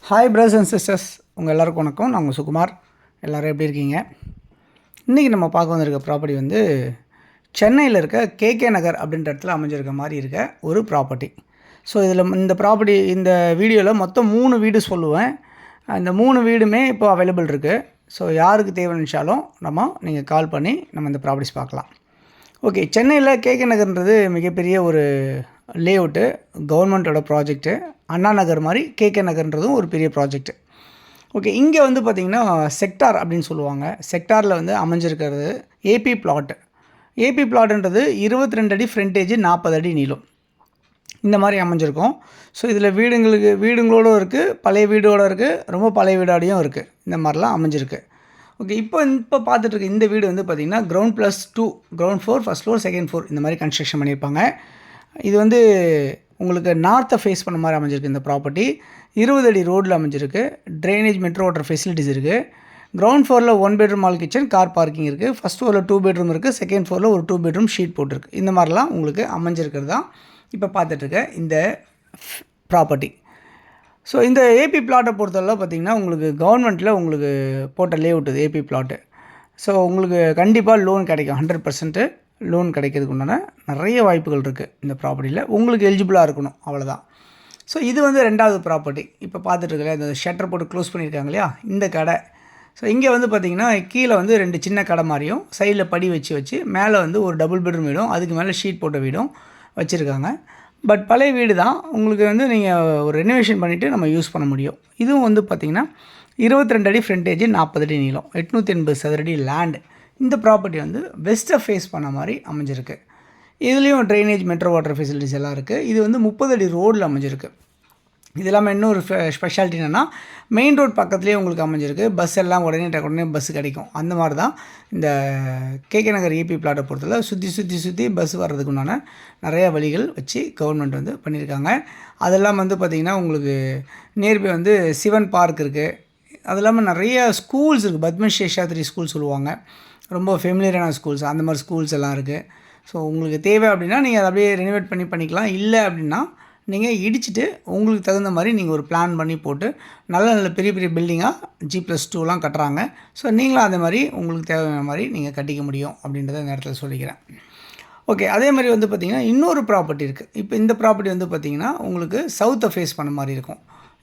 Hi brothers and sisters, உங்கள் எல்லாருக்கும் வணக்கம். நான் உங்கள் சுகுமார். எல்லோரும் எப்படி இருக்கீங்க? இன்றைக்கி நம்ம பார்க்க வந்திருக்க ப்ராப்பர்ட்டி வந்து சென்னையில் இருக்க கேகே நகர் அப்படின்ற இடத்துல அமைஞ்சிருக்க மாதிரி இருக்க ஒரு ப்ராப்பர்ட்டி. ஸோ இதில் இந்த ப்ராப்பர்ட்டி இந்த வீடியோவில் மொத்தம் 3 வீடு சொல்லுவேன். இந்த 3 வீடுமே இப்போ அவைலபிள் இருக்குது. ஸோ யாருக்கு தேவைன்னுச்சாலும் நீங்கள் கால் பண்ணி நம்ம இந்த ப்ராப்பர்ட்டிஸ் பார்க்கலாம். ஓகே, சென்னையில் கேகே நகர்ன்றது மிகப்பெரிய ஒரு லேஅவுட்டு, கவர்மெண்ட்டோட ப்ராஜெக்ட்டு. அண்ணா நகர் மாதிரி கேகே நகர்ன்றதும் ஒரு பெரிய ப்ராஜெக்ட்டு. ஓகே, இங்கே வந்து பார்த்திங்கன்னா செக்டார் அப்படின்னு சொல்லுவாங்க. செக்டாரில் வந்து அமைஞ்சிருக்கிறது ஏபி பிளாட்டு. ஏபி பிளாட்டுன்றது 22 அடி ஃப்ரண்டேஜ், 40 அடி நீளம், இந்த மாதிரி அமைஞ்சிருக்கும். ஸோ இதில் வீடுங்களோடும் இருக்குது, பழைய வீடோடு இருக்குது, ரொம்ப பழைய வீடாடியும் இருக்குது. இந்த மாதிரிலாம் அமைஞ்சிருக்கு. ஓகே, இப்போ பார்த்துட்ருக்க இந்த வீடு வந்து பார்த்திங்கன்னா ground +2, ground floor, first floor, second floor, இந்த மாதிரி கன்ஸ்ட்ரக்ஷன் பண்ணியிருப்பாங்க. இது வந்து உங்களுக்கு நார்த்தை ஃபேஸ் பண்ண மாதிரி அமைஞ்சிருக்கு. இந்த ப்ராப்பர்ட்டி 20 அடி ரோடில் அமைஞ்சிருக்கு. ட்ரைனேஜ், மெட்ரோ வாட்டர் ஃபெசிலிட்டிஸ் இருக்குது. கிரவுண்ட் ஃப்ளோரில் 1 bedroom hall kitchen, car parking இருக்குது. ஃபஸ்ட் ஃப்ளோரில் 2 பெட்ரூம் இருக்குது. செகண்ட் ஃப்ளோரில் ஒரு 2 பெட்ரூம் ஷீட் போட்டிருக்கு. இந்த மாதிரிலாம் உங்களுக்கு அமைஞ்சிருக்கிறது தான் இப்போ பார்த்துட்ருக்க இந்த ப்ராப்பர்ட்டி. ஸோ இந்த ஏபி பிளாட்டை பொறுத்தவரை பார்த்திங்கன்னா உங்களுக்கு கவர்மெண்ட்டில் உங்களுக்கு போட்ட லேஅவுட் இது ஏபி பிளாட்டு. ஸோ உங்களுக்கு கண்டிப்பாக லோன் கிடைக்கும். 100% லோன் கிடைக்கிறதுக்கு உண்டான நிறைய வாய்ப்புகள் இருக்குது இந்த ப்ராப்பர்ட்டியில். உங்களுக்கு எலிஜிபிளாக இருக்கணும், அவ்வளோதான். ஸோ இது வந்து 2வது ப்ராப்பர்ட்டி. இப்போ பார்த்துட்ருக்கல இந்த ஷட்டர் போட்டு க்ளோஸ் பண்ணியிருக்காங்க இல்லையா, இந்த கடை. ஸோ இங்கே வந்து பார்த்திங்கன்னா கீழே வந்து 2 சின்ன கடை மாதிரியும், சைடில் படி வச்சு மேலே வந்து ஒரு டபுள் பெட்ரூம் வீடும், அதுக்கு மேலே ஷீட் போட்ட வீடும் வச்சுருக்காங்க. பட் பழைய வீடு தான். உங்களுக்கு வந்து நீங்கள் ஒரு ரெனோவேஷன் பண்ணிவிட்டு நம்ம யூஸ் பண்ண முடியும். இதுவும் வந்து பார்த்திங்கன்னா 22 அடி ஃப்ரண்டேஜ், 40 அடி நீளம், 880 சதுரடி லேண்டு. இந்த ப்ராப்பர்ட்டி வந்து வெஸ்ட்டை ஃபேஸ் பண்ண மாதிரி அமைஞ்சிருக்கு. இதுலேயும் ட்ரைனேஜ், மெட்ரோ வாட்டர் ஃபெசிலிட்டிஸ் எல்லாம் இருக்குது. இது வந்து 30 அடி ரோடில் அமைஞ்சிருக்கு. இது இல்லாமல் இன்னொரு ஸ்பெஷாலிட்டி என்னென்னா, மெயின் ரோட் பக்கத்துலேயே உங்களுக்கு அமைஞ்சிருக்கு. பஸ் எல்லாம் உடனே பஸ் கிடைக்கும். அந்த மாதிரி தான் இந்த கேகே நகர் ஏபி பிளாட்டை பொறுத்தவரை சுற்றி பஸ் வர்றதுக்கு உண்டான நிறையா வழிகள் வச்சு கவர்மெண்ட் வந்து பண்ணியிருக்காங்க. அதெல்லாம் வந்து பார்த்திங்கன்னா உங்களுக்கு நியர்பை வந்து சிவன் பார்க் இருக்குது. அது இல்லாமல் நிறைய ஸ்கூல்ஸ் இருக்குது. பத்ம சேஷாத்ரி ஸ்கூல் சொல்லுவாங்க, ரொம்ப ஃபெமிலியரான ஸ்கூல்ஸ். அந்த மாதிரி ஸ்கூல்ஸ் எல்லாம் இருக்குது. ஸோ உங்களுக்கு தேவை அப்படின்னா நீங்கள் அதை அப்படியே ரெனோவேட் பண்ணிக்கலாம். இல்லை அப்படின்னா நீங்கள் இடிச்சிட்டு உங்களுக்கு தகுந்த மாதிரி நீங்கள் ஒரு பிளான் பண்ணி போட்டு நல்ல பெரிய பில்டிங்காக G+2லாம் கட்டுறாங்க. ஸோ நீங்களும் அதே மாதிரி உங்களுக்கு தேவையான மாதிரி நீங்கள் கட்டிக்க முடியும் அப்படின்றத இந்த இடத்துல சொல்லிக்கிறேன். ஓகே, அதே மாதிரி வந்து பார்த்திங்கன்னா இன்னொரு ப்ராப்பர்ட்டி இருக்குது. இப்போ இந்த ப்ராப்பர்ட்டி வந்து பார்த்திங்கன்னா உங்களுக்கு சவுத்தை ஃபேஸ் பண்ண மாதிரி இருக்கும்.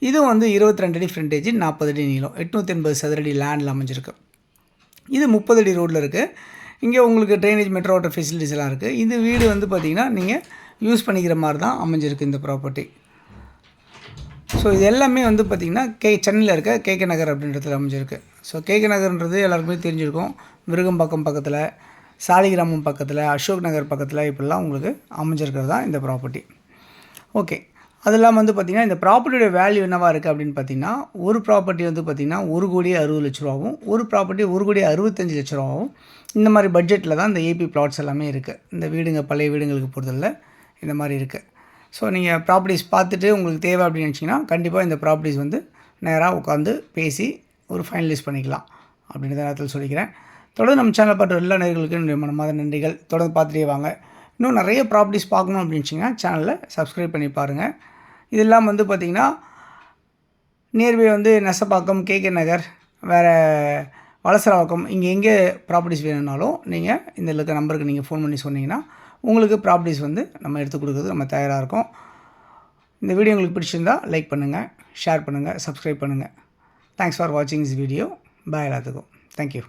இதுவும் வந்து 22 அடி ஃப்ரண்டேஜ், 40 அடி நீளம், 880 சதுரடி லேண்டில் அமைஞ்சிருக்கு. இது 30 அடி ரோட்டில் இருக்குது. இங்கே உங்களுக்கு ட்ரைனேஜ், மெட்ரோ வாட்டர் ஃபெசிலிட்டிஸ் எல்லாம் இருக்குது. இது வீடு வந்து பார்த்திங்கன்னா நீங்கள் யூஸ் பண்ணிக்கிற மாதிரி தான் அமைஞ்சிருக்கு இந்த ப்ராப்பர்ட்டி. ஸோ இது எல்லாமே வந்து பார்த்திங்கன்னா சென்னையில் இருக்க கேகே நகர் அப்படின்றதுல அமைஞ்சிருக்கு. ஸோ கேகே நகர்ன்றது எல்லாருக்குமே தெரிஞ்சிருக்கும். விருகம்பாக்கம் பக்கத்தில், சாலிகிராமம் பக்கத்தில், அசோக் நகர் பக்கத்தில் இப்படிலாம் உங்களுக்கு அமைஞ்சிருக்கிறது தான் இந்த ப்ராப்பர்ட்டி. ஓகே, அது இல்லாமல் வந்து பார்த்திங்கன்னா இந்த ப்ராப்பர்ட்டியோட வேல்யூ என்னவாக இருக்குது அப்படின்னு பார்த்திங்கன்னா, ஒரு ப்ராப்பர்ட்டி வந்து பார்த்திங்கன்னா 1,60,00,000, ஒரு ப்ராப்பர்ட்டி 1,65,00,000. இந்த மாதிரி பட்ஜெட்டில் தான் இந்த ஏபி பிளாட்ஸ் எல்லாமே இருக்குது. இந்த வீடுங்க, பழைய வீடுங்களுக்கு பொறுத்தவரை இந்த மாதிரி இருக்குது. ஸோ நீங்கள் ப்ராப்பர்ட்டிஸ் பார்த்துட்டு உங்களுக்கு தேவை அப்படின்னு நினச்சிங்கன்னா கண்டிப்பாக இந்த ப்ராப்பர்ட்டிஸ் வந்து நேராக உட்காந்து பேசி ஒரு ஃபைனலைஸ் பண்ணிக்கலாம் அப்படின்ற நேரத்தில் சொல்லிக்கிறேன். தொடர்ந்து நம்ம சேனல் பார்த்து எல்லா நேர்களுக்கும் என்னுடைய மனமார்ந்த நன்றிகள். தொடர்ந்து பார்த்துட்டே வாங்க. இன்னும் நிறைய ப்ராப்பர்ட்டிஸ் பார்க்கணும் அப்படின்னு வச்சிங்கன்னா சேனலில் சப்ஸ்கிரைப் பண்ணி பாருங்கள். இதெல்லாம் வந்து பார்த்திங்கன்னா நியர்பை வந்து நெசப்பாக்கம், கேகே நகர், வேறு வலசரவாக்கம், இங்கே எங்கே ப்ராப்பர்ட்டிஸ் வேணும்னாலும் நீங்கள் இந்த இருக்க நம்பருக்கு நீங்கள் ஃபோன் பண்ணி சொன்னீங்கன்னா உங்களுக்கு ப்ராப்பர்ட்டிஸ் வந்து நம்ம எடுத்து கொடுக்குறது நம்ம தயாராக இருக்கோம். இந்த வீடியோ உங்களுக்கு பிடிச்சிருந்தால் லைக் பண்ணுங்கள், ஷேர் பண்ணுங்கள், சப்ஸ்கிரைப் பண்ணுங்கள். தேங்க்ஸ் ஃபார் வாட்சிங் திஸ் வீடியோ. பாய் எல்லாத்துக்கும். தேங்க்யூ.